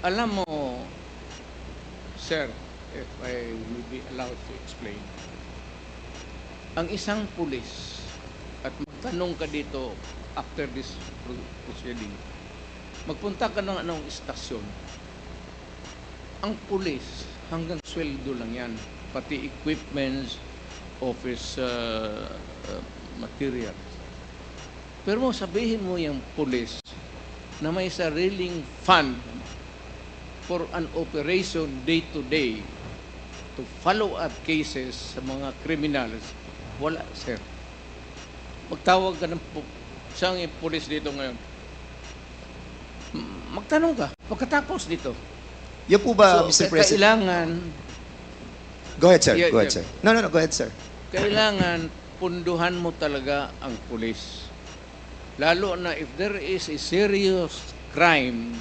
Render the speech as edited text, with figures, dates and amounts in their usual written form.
Alam mo, sir, if I will be allowed to explain, ang isang pulis, at magtanong ka dito after this proceeding, magpunta ka ng anong istasyon, ang pulis, hanggang sweldo lang yan, pati equipments, office materials. Pero mo sabihin mo yung pulis na may sariling fund for an operation day-to-day to follow up cases sa mga criminals, wala, sir. Magtawag ka ng isang pulis dito ngayon. Magtanong ka, pagkatapos dito. Yan po ba, So, Mr. President? kailangan, Go ahead, sir. Yeah, Go ahead, yeah. sir. No, go ahead, sir. kailangan punduhan mo talaga ang pulis. Lalo na if there is a serious crime